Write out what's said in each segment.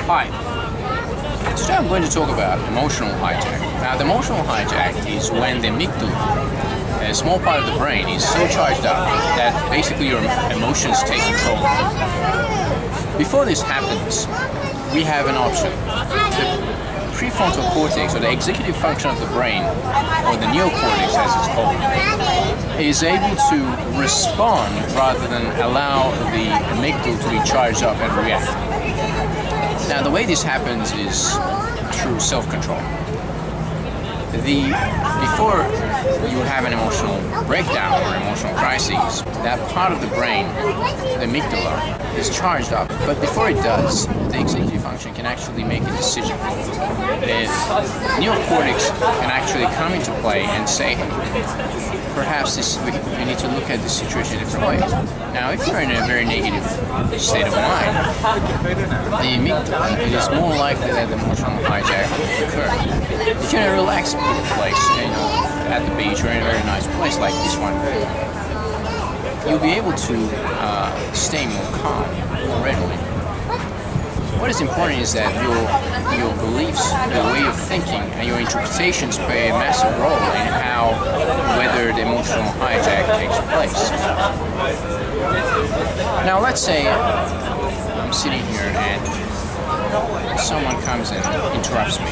Hi. Today I'm going to talk about emotional hijack. Now, the emotional hijack is when the amygdala, a small part of the brain, is so charged up that basically your emotions take control. Before this happens, we have an option. The prefrontal cortex, or the executive function of the brain, or the neocortex as it's called, is able to respond rather than allow the amygdala to be charged up and react. Now, the way this happens is through self-control. Before you have an emotional breakdown or emotional crisis, that part of the brain, the amygdala, is charged up. But before it does, the executive function can actually make a decision. The neocortex can actually come into play and say, perhaps we need to look at this situation in different ways. Now, if you're in a very negative state of mind, the amygdala, it is more likely that the emotional hijack will occur. If you're in a relaxed place, at the beach or in a very nice place like this one, you'll be able to stay more calm more readily. What is important is that your beliefs, your way of thinking, and your interpretations play a massive role in whether the emotional hijack takes place. Now, let's say I'm sitting here and someone comes and interrupts me.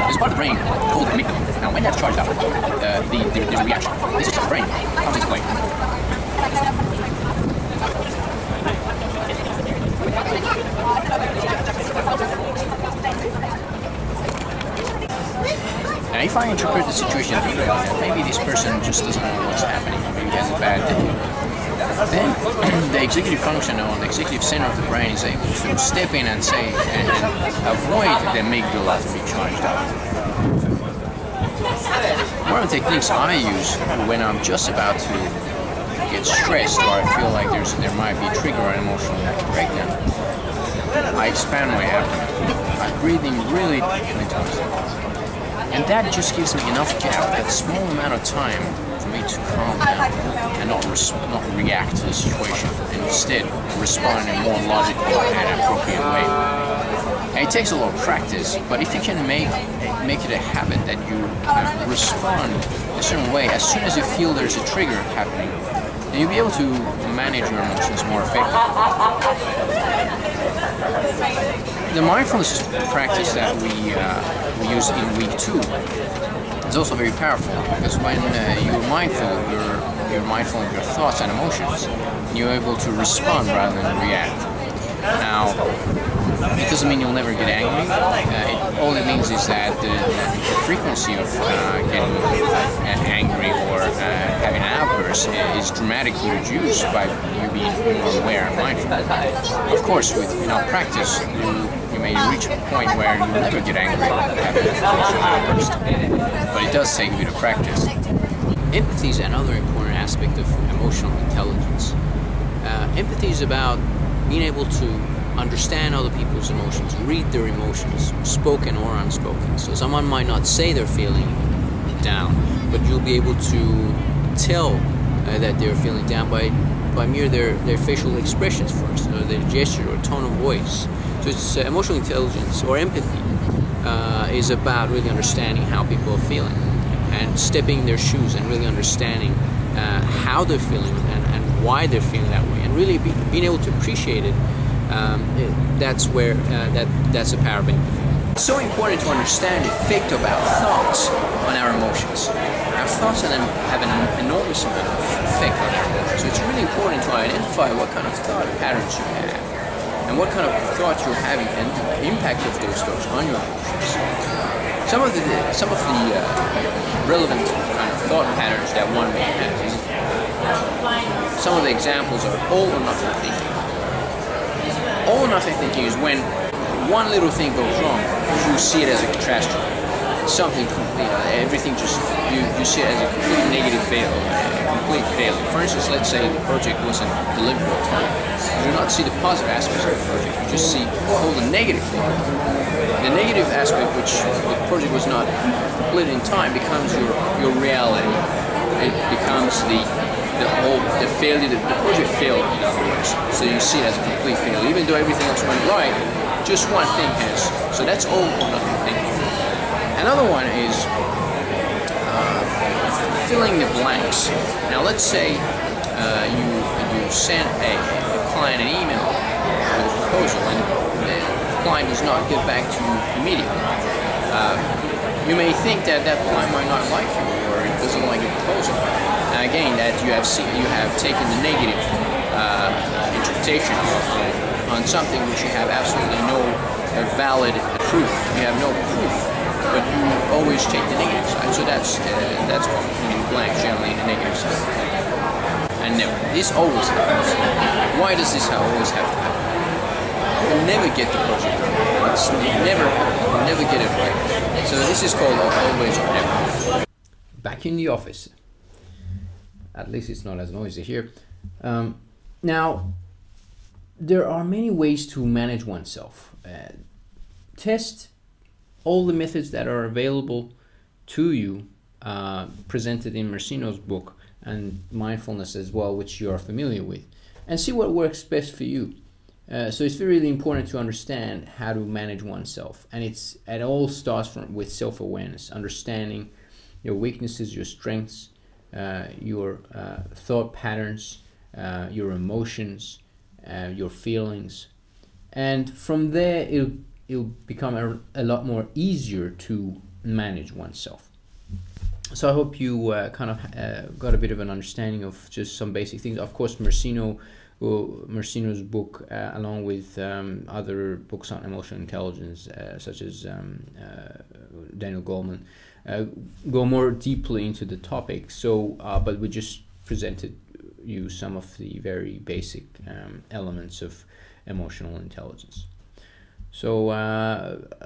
There's part of the brain called the amygdala. Now, when that's charged up, the reaction, this is the brain comes into play. Now, if I interpret the situation, maybe this person just doesn't know what's happening, maybe he has a bad day, then the executive function or the executive center of the brain is able to step in and say and avoid the amygdala to be charged up. One of the techniques I use when I'm just about to get stressed or I feel like there might be a trigger or an emotional breakdown, I expand my abdomen. I'm breathing really many times. And that just gives me enough gap, that small amount of time for me to calm down and not react to the situation, and instead respond in a more logical and appropriate way. And it takes a lot of practice, but if you can make it a habit that you respond a certain way as soon as you feel there's a trigger happening, then you'll be able to manage your emotions more effectively. The mindfulness practice that we use in week 2 is also very powerful, because when you're mindful of your thoughts and emotions, you're able to respond rather than react. Now, it doesn't mean you'll never get angry. All it means is that the frequency of getting angry or having an outburst is dramatically reduced by you being more aware and mindful. Of course, with enough practice, you may reach a point where you'll never get angry or have an emotional outburst. But it does take a bit of practice. Empathy is another important aspect of emotional intelligence. Empathy is about being able to understand other people's emotions, read their emotions, spoken or unspoken. So someone might not say they're feeling down, but you'll be able to tell that they're feeling down by mere their facial expressions first, or their gesture or tone of voice. So it's emotional intelligence or empathy is about really understanding how people are feeling and stepping in their shoes and really understanding how they're feeling and why they're feeling that way, and really being able to appreciate it. That's the power of empathy. It's so important to understand the effect of our thoughts on our emotions. Our thoughts have an enormous amount of effect on our emotions. So it's really important to identify what kind of thought patterns you have and what kind of thoughts you're having and the impact of those thoughts on your emotions. Some of the relevant kind of thought patterns that one may have. Some of the examples are all or nothing thinking. All or nothing thinking is when one little thing goes wrong, you see it as a catastrophe. something complete, everything just, you see it as a complete negative failure, a complete failure. For instance, let's say the project wasn't delivered on time. You do not see the positive aspects of the project, you just see all the negative things. The negative aspect, which the project was not completed in time, becomes your reality. It becomes the failure, the project failed, in other words. So you see it as a complete failure. Even though everything else went right, just one thing has. So that's all or nothing thinking. Another one is filling the blanks. Now let's say you send a client an email with a proposal and the client does not get back to you immediately. You may think that that client might not like you or it doesn't like your proposal. Now again, that you have taken the negative interpretation on something which you have absolutely no valid proof. You have no proof, but you always take the negative side. So that's called filling blanks, generally the negative side. And this always happens. Why does this always have to happen? You'll never get the project right. You'll never get it right. So this is called always or never. Back in the office. At least it's not as noisy here. Now, there are many ways to manage oneself. Test all the methods that are available to you, presented in Mercino's book, and mindfulness as well, which you are familiar with, and see what works best for you. So it's really important to understand how to manage oneself, and it all starts with self-awareness, understanding your weaknesses, your strengths, your thought patterns, your emotions, your feelings, and from there it'll become a lot more easier to manage oneself. So I hope you kind of got a bit of an understanding of just some basic things. Of course, Mercino's book, along with other books on emotional intelligence, such as Daniel Goleman, go more deeply into the topic. So, but we just presented you some of the very basic elements of emotional intelligence. So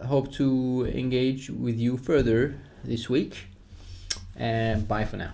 hope to engage with you further this week, and bye for now.